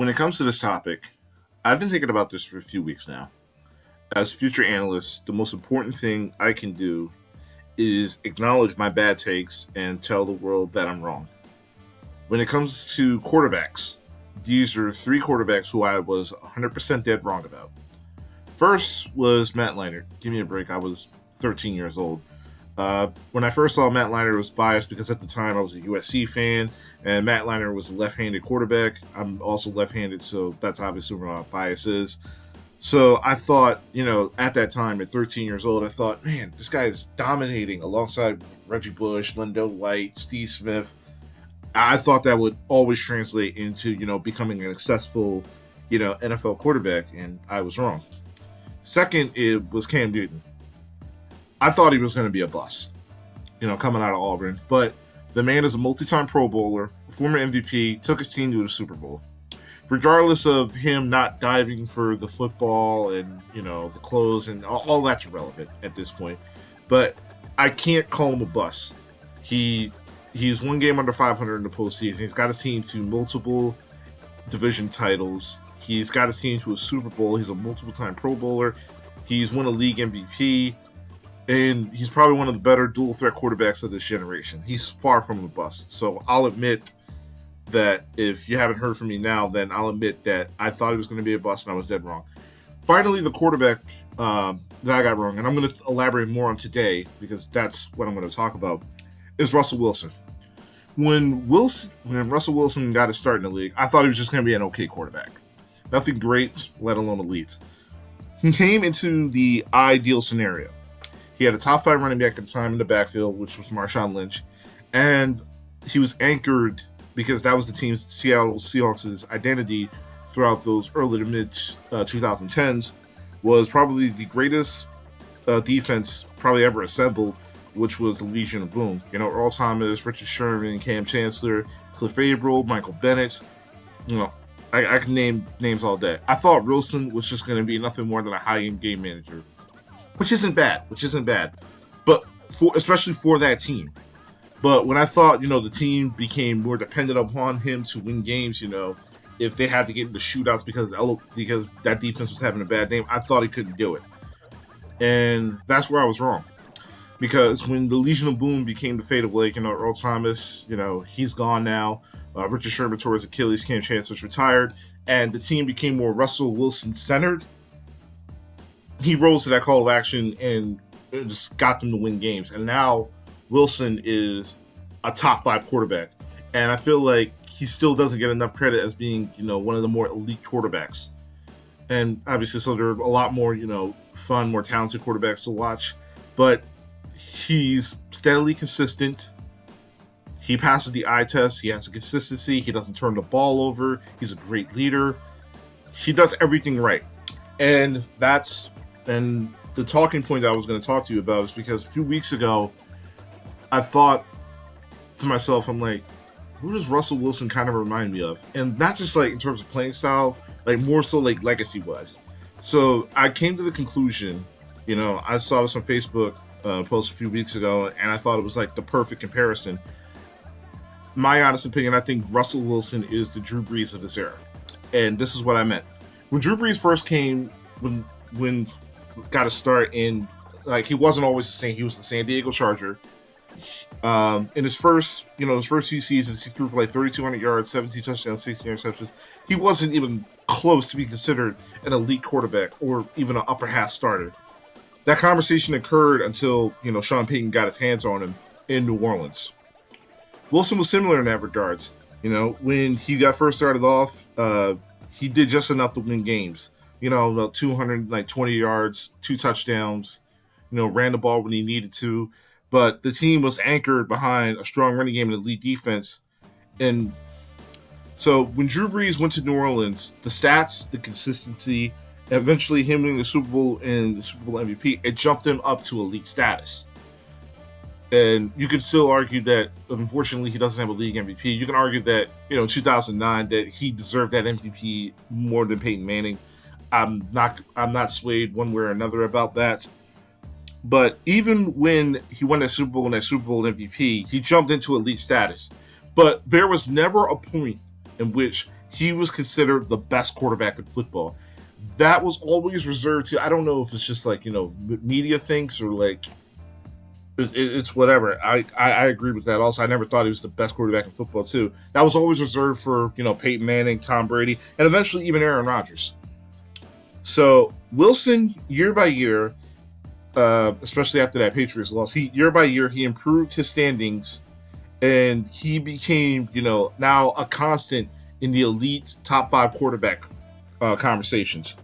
When it comes to this topic, I've been thinking about this for a few weeks now. As future analyst, the most important thing I can do is acknowledge my bad takes and tell the world that I'm wrong. When it comes to quarterbacks, these are three quarterbacks who I was 100% dead wrong about. First was Matt Leinart. Give me a break. I was 13 years old. When I first saw Matt Leinart, I was biased because at the time I was a USC fan, and Matt Leinart was a left-handed quarterback. I'm also left-handed, so that's obviously where my bias is. So I thought, at that time, at 13 years old, I thought, man, this guy is dominating alongside Reggie Bush, Lindell White, Steve Smith. I thought that would always translate into, becoming a successful, NFL quarterback, and I was wrong. Second, it was Cam Newton. I thought he was going to be a bust, coming out of Auburn. But the man is a multi-time Pro Bowler, former MVP, took his team to the Super Bowl. Regardless of him not diving for the football and, the clothes and all that's irrelevant at this point. But I can't call him a bust. He's one game under 500 in the postseason. He's got his team to multiple division titles. He's got his team to a Super Bowl. He's a multiple-time Pro Bowler. He's won a league MVP. And he's probably one of the better dual-threat quarterbacks of this generation. He's far from a bust. So I'll admit that if you haven't heard from me now, then I'll admit that I thought he was going to be a bust and I was dead wrong. Finally, the quarterback that I got wrong, and I'm going to elaborate more on today because that's what I'm going to talk about, is Russell Wilson. When Russell Wilson got his start in the league, I thought he was just going to be an okay quarterback. Nothing great, let alone elite. He came into the ideal scenario. He had a top 5 running back at the time in the backfield, which was Marshawn Lynch. And he was anchored because that was the team's Seattle Seahawks' identity throughout those early to mid 2010s, was probably the greatest defense probably ever assembled, which was the Legion of Boom. Earl Thomas, Richard Sherman, Cam Chancellor, Cliff Averill, Michael Bennett. I can name names all day. I thought Wilson was just going to be nothing more than a high-end game manager. Which isn't bad, but especially for that team. But when I thought, the team became more dependent upon him to win games, if they had to get into shootouts because that defense was having a bad name, I thought he couldn't do it. And that's where I was wrong. Because when the Legion of Boom became the fate of Blake, Earl Thomas, he's gone now. Richard Sherman tore his Achilles, Cam Chancellor's retired, and the team became more Russell Wilson-centered. He rose to that call of action and just got them to win games. And now Wilson is a top 5 quarterback. And I feel like he still doesn't get enough credit as being, one of the more elite quarterbacks. And obviously, so there are a lot more, fun, more talented quarterbacks to watch. But he's steadily consistent. He passes the eye test. He has a consistency. He doesn't turn the ball over. He's a great leader. He does everything right. And the talking point that I was going to talk to you about is because a few weeks ago, I thought to myself, I'm like, who does Russell Wilson kind of remind me of? And not just like in terms of playing style, like more so like legacy-wise. So I came to the conclusion, I saw this on Facebook post a few weeks ago, and I thought it was like the perfect comparison. My honest opinion, I think Russell Wilson is the Drew Brees of this era. And this is what I meant. When Drew Brees first came, when got to start in, like, he wasn't always the same. He was the San Diego Charger. In his first few seasons, he threw for like 3,200 yards, 17 touchdowns, 16 interceptions. He wasn't even close to be considered an elite quarterback or even an upper half starter. That conversation occurred until, Sean Payton got his hands on him in New Orleans. Wilson was similar in that regards. When he got first started off, he did just enough to win games. About 220 yards, 2 touchdowns, ran the ball when he needed to. But the team was anchored behind a strong running game and elite defense. And so when Drew Brees went to New Orleans, the stats, the consistency, eventually him winning the Super Bowl and the Super Bowl MVP, it jumped him up to elite status. And you could still argue that, unfortunately, he doesn't have a league MVP. You can argue that, in 2009, that he deserved that MVP more than Peyton Manning. I'm not swayed one way or another about that. But even when he won that Super Bowl and that Super Bowl MVP, he jumped into elite status. But there was never a point in which he was considered the best quarterback in football. That was always reserved to, I don't know if it's just like, media thinks or like it's whatever. I agree with that. Also, I never thought he was the best quarterback in football too. That was always reserved for Peyton Manning, Tom Brady, and eventually even Aaron Rodgers. So Wilson, year by year, especially after that Patriots loss, he year by year he improved his standings, and he became now a constant in the elite top 5 quarterback conversations.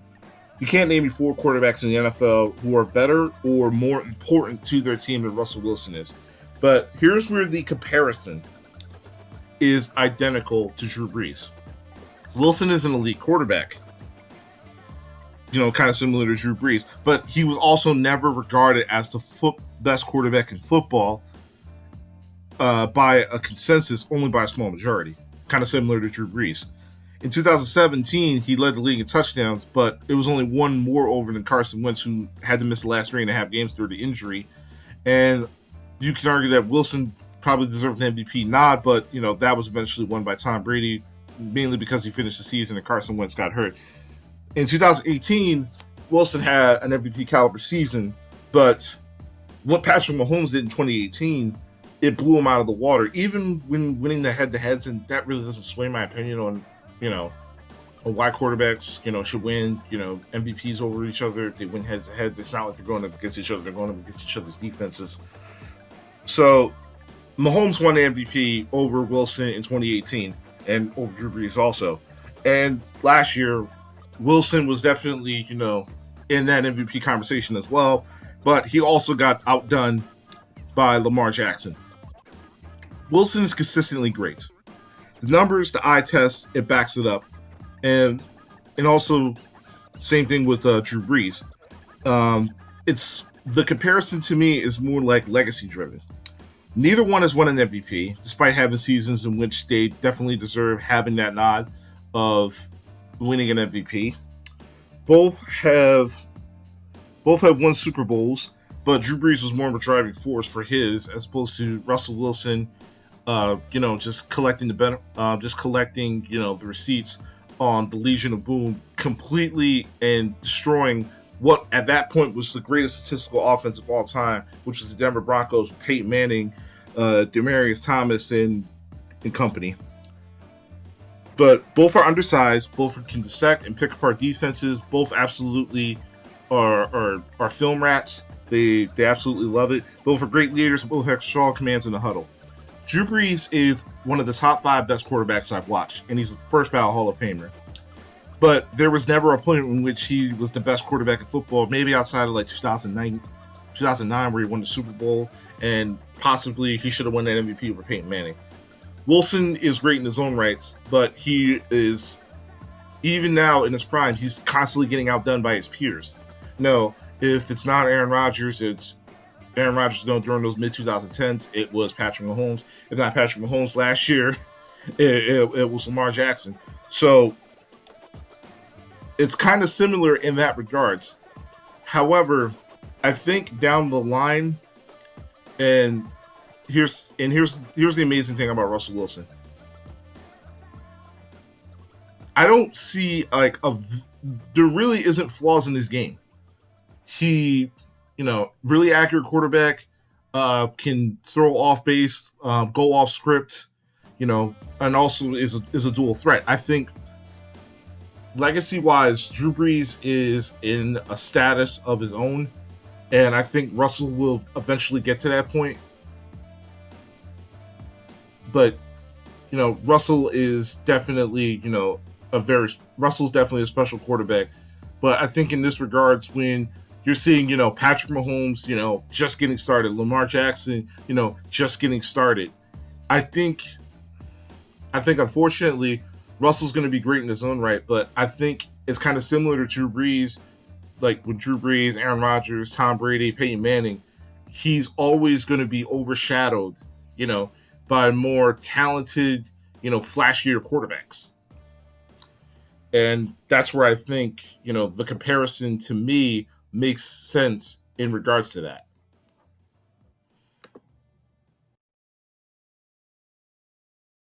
You can't name me 4 quarterbacks in the NFL who are better or more important to their team than Russell Wilson is. But here's where the comparison is identical to Drew Brees. Wilson is an elite quarterback, kind of similar to Drew Brees, but he was also never regarded as the best quarterback in football by a consensus, only by a small majority, kind of similar to Drew Brees. In 2017, he led the league in touchdowns, but it was only one more over than Carson Wentz, who had to miss the last 3.5 games due to injury. And you can argue that Wilson probably deserved an MVP nod, but that was eventually won by Tom Brady, mainly because he finished the season and Carson Wentz got hurt. In 2018, Wilson had an MVP caliber season, but what Patrick Mahomes did in 2018, it blew him out of the water. Even when winning the head-to-heads, and that really doesn't sway my opinion on why quarterbacks, should win, MVPs over each other. If they win heads to head, it's not like they're going up against each other. They're going up against each other's defenses. So Mahomes won the MVP over Wilson in 2018 and over Drew Brees also. And last year, Wilson was definitely, in that MVP conversation as well. But he also got outdone by Lamar Jackson. Wilson is consistently great. The numbers, the eye test, it backs it up. And also, same thing with Drew Brees. It's the comparison to me is more like legacy driven. Neither one has won an MVP, despite having seasons in which they definitely deserve having that nod of winning an MVP. Both have won Super Bowls, but Drew Brees was more of a driving force for his, as opposed to Russell Wilson. Just collecting the receipts on the Legion of Boom completely and destroying what at that point was the greatest statistical offense of all time, which was the Denver Broncos with Peyton Manning, Demaryius Thomas, and company. But both are undersized, both can dissect and pick apart defenses, both absolutely are film rats. They absolutely love it. Both are great leaders, both have strong commands in the huddle. Drew Brees is one of the top 5 best quarterbacks I've watched, and he's a first ballot Hall of Famer. But there was never a point in which he was the best quarterback in football, maybe outside of like 2009 where he won the Super Bowl, and possibly he should have won that MVP over Peyton Manning. Wilson is great in his own rights, but he is, even now in his prime, he's constantly getting outdone by his peers. No, if it's not Aaron Rodgers, it's Aaron Rodgers during those mid-2010s, it was Patrick Mahomes. If not Patrick Mahomes last year, it was Lamar Jackson. So it's kind of similar in that regards. However, I think down the line, and here's the amazing thing about Russell Wilson. I don't see there really isn't flaws in his game. He really accurate quarterback, can throw off base, go off script, and also is a dual threat. I think legacy-wise, Drew Brees is in a status of his own, and I think Russell will eventually get to that point. But, Russell is definitely, Russell's definitely a special quarterback. But I think in this regards, when you're seeing, Patrick Mahomes, just getting started, Lamar Jackson, just getting started, I think unfortunately, Russell's going to be great in his own right, but I think it's kind of similar to Drew Brees, like with Drew Brees, Aaron Rodgers, Tom Brady, Peyton Manning. He's always going to be overshadowed, by more talented, flashier quarterbacks. And that's where I think, the comparison to me makes sense in regards to that.